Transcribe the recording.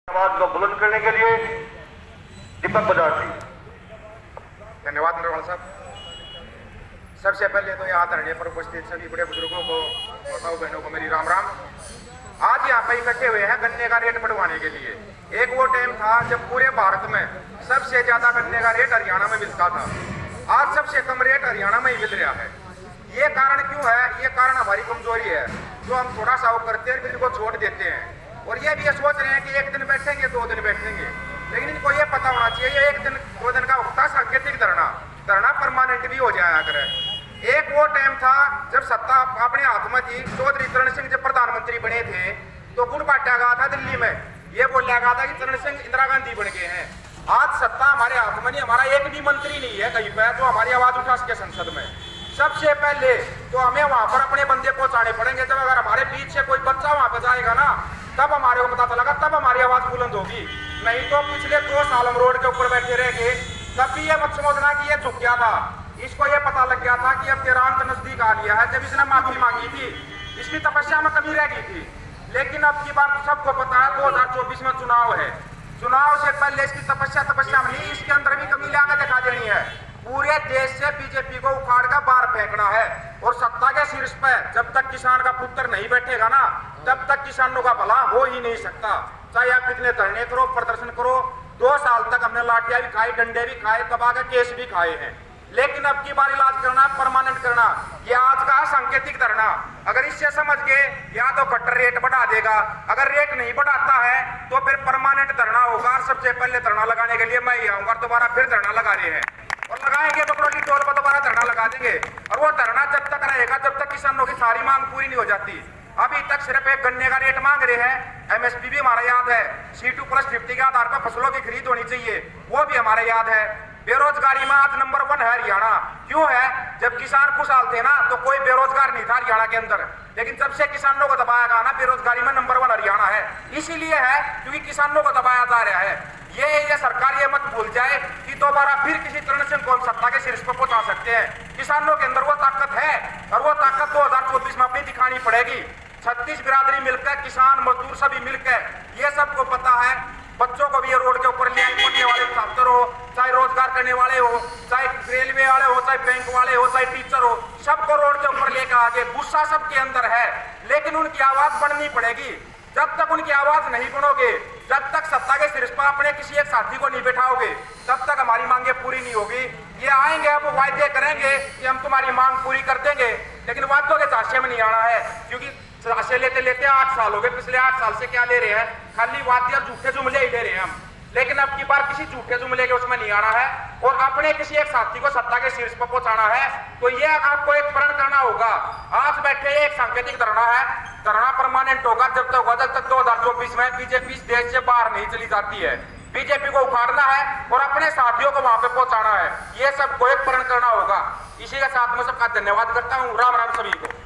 आवाज को बुलंद करने के लिए दीपक बजाज जी। धन्यवाद नरवाल साहब। सबसे पहले तो यहाँ धरने पर उपस्थित सभी बड़े बुजुर्गों को, माताओं बहनों को मेरी राम राम। आज यहाँ पे इकट्ठे हुए हैं गन्ने का रेट बढ़वाने के लिए। एक वो टाइम था जब पूरे भारत में सबसे ज्यादा गन्ने का रेट हरियाणा में मिलता था। आज सबसे कम रेट हरियाणा में ही मिल रहा है। ये कारण क्यों है? ये कारण हमारी कमजोरी है, जो हम थोड़ा सा वो करते हैं, बिल को छोड़ देते हैं और ये भी ये सोच रहे हैं कि एक दिन बैठेंगे, 2 दिन बैठेंगे, लेकिन इनको ये पता होना चाहिए ये 1 दिन 2 दिन का होता सांकेतिक धरना परमानेंट भी हो जाया करे। एक वो टाइम था जब सत्ता अपने हाथ में थी, चौधरी चरण सिंह जब प्रधानमंत्री बने थे तो गुड़ बांटा गया था दिल्ली में, ये बोला गया था कि चरण सिंह इंदिरा गांधी बन गए हैं। आज सत्ता हमारे हाथ में नहीं, हमारा एक भी मंत्री नहीं है कहीं पे जो हमारी आवाज उठा सके संसद में। सबसे पहले तो हमें वहां पर अपने बंदे पहुंचाने पड़ेंगे। जब अगर हमारे बीच से कोई बच्चा वहां पे जाएगा ना, तब हमारे को पता चलेगा, तब हमारी आवाज बुलंद होगी। नहीं तो पिछले 2 साल हम रोड के ऊपर बैठे रहेंगे, तब भी ये मत समझना कि ये झुक गया था। इसको ये पता लग गया था कि अब तेरा अंत नजदीक आ गया है। जब इसने माफी मांगी थी, इसकी तपस्या में कमी रह गई थी, लेकिन अब की बात सबको पता है 2024 में चुनाव है। चुनाव से पहले इसकी तपस्या में नहीं, इसके अंदर भी कमी लाकर दिखा देनी है। पूरे देश से बीजेपी को उखाड़ कर बाहर फेंकना है और सत्ता के शीर्ष पर जब तक किसान का पुत्र नहीं बैठेगा ना, तब तक किसानों का भला हो ही नहीं सकता। चाहे आप कितने धरने करो, प्रदर्शन करो। 2 साल तक हमने लाठियां भी खाई, डंडे भी खाए, दबा के केस भी खाए हैं, लेकिन अब की बार इलाज करना, परमानेंट करना। ये आज का सांकेतिक धरना, अगर इससे समझ के या तो कट्टर रेट बढ़ा देगा, अगर रेट नहीं बढ़ाता है तो फिर परमानेंट धरना होगा। सबसे पहले धरना लगाने के लिए मैं ही आऊंगा, दोबारा फिर धरना लगा रहे हैं और लगाएंगे बकरोली टोल पर दोबारा धरना लगा देंगे। और वो धरना जब तक रहेगा जब तक किसानों की सारी मांग पूरी नहीं हो जाती। अभी तक सिर्फ एक गन्ने का रेट मांग रहे हैं, एमएसपी भी हमारा याद है, C2+50 के आधार पर फसलों की खरीद होनी चाहिए, वो भी हमारा याद है। बेरोजगारी में आज नंबर 1 है हरियाणा। क्यों है? जब किसान खुशहाल थे ना तो कोई बेरोजगार नहीं था हरियाणा के अंदर, लेकिन जब से किसानों को दबाया गया ना, बेरोजगारी में नंबर 1 हरियाणा है। इसीलिए है क्योंकि किसानों को दबाया जा रहा है। ये सरकार ये मत भूल जाए कि दोबारा फिर किसी चरण सिंह को सत्ता के शीर्ष पर पहुंचा सकते हैं। किसानों के अंदर वो ताकत है और वो ताकत 2024 में अपनी दिखानी पड़ेगी। 36 बिरादरी मिलकर, किसान मजदूर सभी मिलकर, ये सबको पता है। बच्चों को भी ये रोड के ऊपर ले आए, पढ़ने वाले छात्र हो, चाहे रोजगार करने वाले हो, चाहे रेलवे वाले हो, चाहे बैंक वाले हो, चाहे टीचर हो, सबको रोड के ऊपर लेकर आगे। गुस्सा सबके अंदर है, लेकिन उनकी आवाज बढ़नी पड़ेगी। जब तक उनकी आवाज नहीं बनोगे, जब तक सत्ता के शीर्ष पर अपने किसी एक साथी को नहीं बैठाओगे, तब तक हमारी मांगे पूरी नहीं होगी। ये आएंगे, अब वायदे करेंगे कि हम तुम्हारी मांग पूरी कर देंगे, लेकिन वादों के झांसे में नहीं आना है, क्योंकि झांसे लेते लेते 8 साल हो गए। पिछले 8 साल से क्या ले रहे हैं? खाली वादे और झूठे जुमले ही ले रहे हैं हम। लेकिन अब की बार किसी झूठे जुमले के उसमें नहीं आना है और अपने किसी एक साथी को सत्ता के शीर्ष पर पहुंचाना है। तो ये आपको एक प्रण करना होगा। आज बैठे एक सांकेतिक धरना है, धरना परमानेंट होगा जब तक 2024 में बीजेपी इस देश से बाहर नहीं चली जाती है। बीजेपी को उखाड़ना है और अपने साथियों को वहां पे पहुंचाना है। ये सबको एक प्रण करना होगा। इसी के साथ में सबका धन्यवाद करता हूँ। राम राम सभी को।